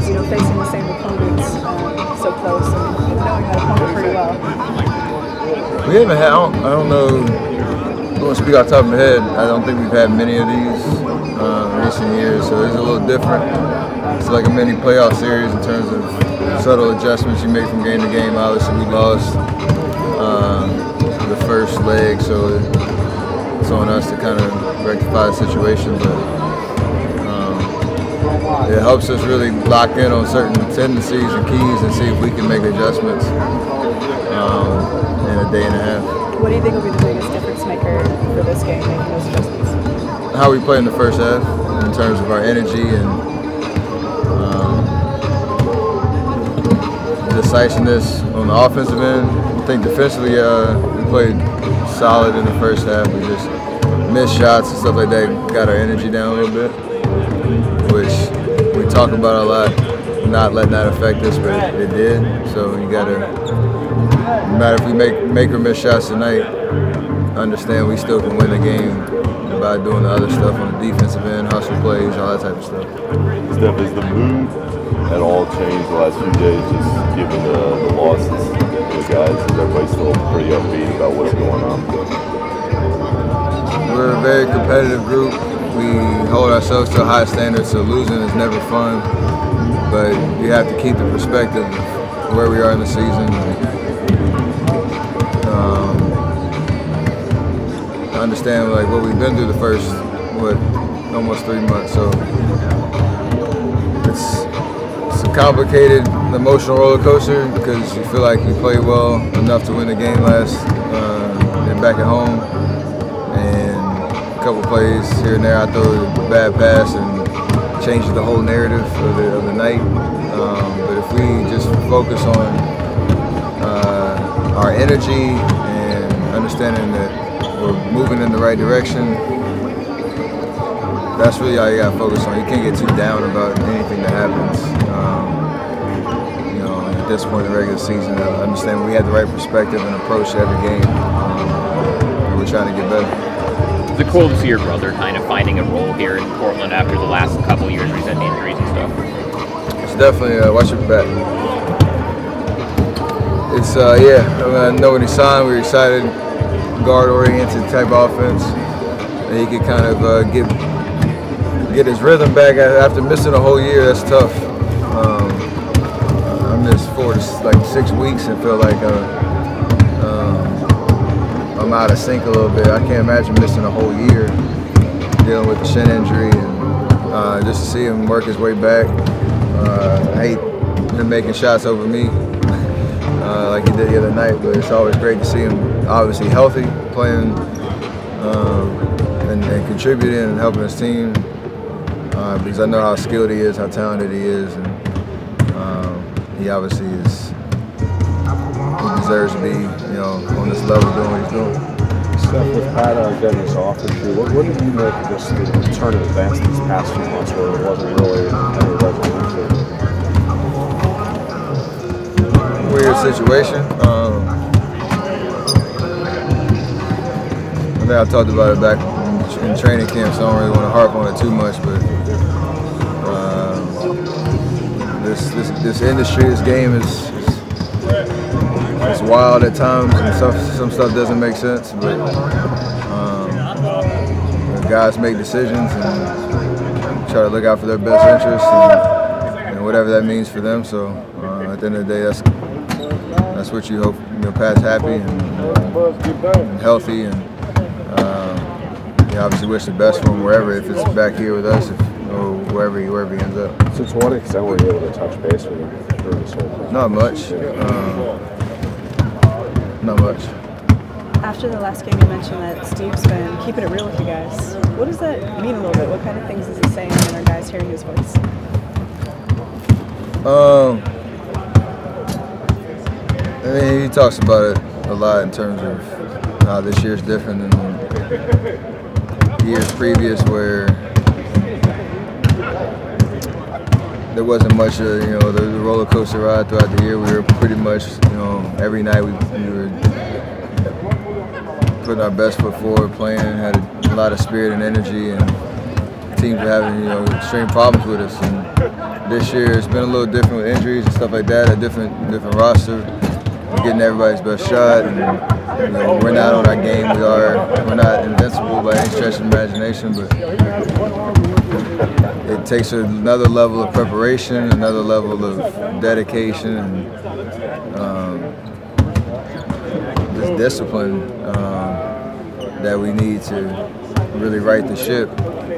is, facing the same opponents so close and knowing that opponent pretty well? We haven't had, I don't know, I don't speak off the top of my head. I don't think we've had many of these in recent years, so it's a little different. It's like a mini playoff series in terms of subtle adjustments you make from game to game. Obviously, we lost the first leg, so it's on us to kind of rectify the situation, but it helps us really lock in on certain tendencies and keys and see if we can make adjustments in a day and a half. What do you think will be the biggest difference maker for this game, making those adjustments? How we play in the first half in terms of our energy and decisiveness on the offensive end. I think defensively, we played solid in the first half. We just missed shots and stuff like that, got our energy down a little bit, which we talk about a lot, not letting that affect us, but it did. So you gotta, no matter if we make or miss shots tonight, understand we still can win the game by doing the other stuff on the defensive end, hustle plays, all that type of stuff. Steph, is the mood at all changed the last few days, just given the losses of the guys? Is everybody still pretty upbeat about what's going on? We're a very competitive group. We hold ourselves to a high standard, so losing is never fun. But you have to keep the perspective of where we are in the season. Understand like what we've been through the first, almost 3 months. So it's a complicated emotional roller coaster because you feel like you played well enough to win the game last and back at home. A couple plays here and there, I throw a bad pass and changes the whole narrative of the night. But if we just focus on our energy and understanding that we're moving in the right direction, that's really all you got to focus on. You can't get too down about anything that happens. At this point in the regular season, I understand we had the right perspective and approach to every game. We're trying to get better. Is it cool to see your brother kind of finding a role here in Portland after the last couple of years where he's had injuries and stuff? It's definitely, watch your back. It's, I know when he signed, we were excited, guard-oriented type offense. And he could kind of get his rhythm back after missing a whole year. That's tough. I missed 4 to 6 weeks and feel like I'm out of sync a little bit. I can't imagine missing a whole year dealing with the shin injury, and just to see him work his way back. I hate him making shots over me like he did the other night, but it's always great to see him obviously healthy, playing and contributing and helping his team because I know how skilled he is, how talented he is, and he obviously is. He deserves to be, on this level doing what he's doing. Steph, with Pat getting his offer through, what did you make of this turn of events these past few months where there wasn't really any resolution? Weird situation. I think I talked about it back in training camp, so I don't really want to harp on it too much, but this industry, this game is wild at times, and some stuff doesn't make sense, but guys make decisions and try to look out for their best interests and whatever that means for them. So at the end of the day, that's what you hope. Pat's happy and healthy, and you obviously wish the best for him wherever, if it's back here with us or wherever he ends up. So to what extent were you able to touch base with him through this whole thing? Not much. Not much. After the last game, you mentioned that Steve's been keeping it real with you guys. What does that mean a little bit? What kind of things is he saying when our guys hearing his voice? He talks about it a lot in terms of how this year's different than years previous, where there wasn't much of, the roller coaster ride throughout the year. We were pretty much, every night we were putting our best foot forward, playing, had a lot of spirit and energy, and teams were having, extreme problems with us. And this year it's been a little different with injuries and stuff like that. A different roster. We're getting everybody's best shot, and you know, we're not on our game. We're not invincible by any stretch of imagination, but it takes another level of preparation, another level of dedication, and this discipline that we need to really right the ship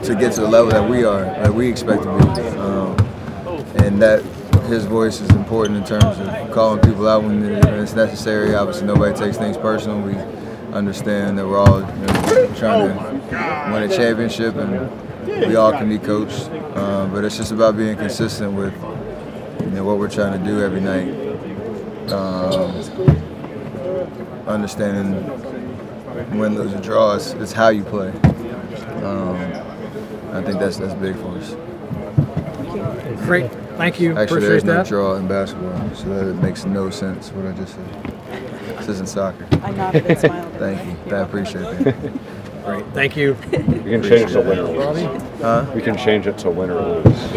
to get to the level that we expect to be. And that his voice is important in terms of calling people out when it's necessary. Obviously, nobody takes things personal. We understand that we're all trying to win a championship, and we all can be coached. But it's just about being consistent with what we're trying to do every night. Understanding win, lose, or draw. It's how you play. I think that's big for us. Great, thank you. Actually, Appreciate there's no that. draw in basketball, so that makes no sense what I just said. This isn't soccer. I nodded and smiled. Thank you. I appreciate that. Great, thank you. We can change it to win or lose. Huh? We can change it to win or lose.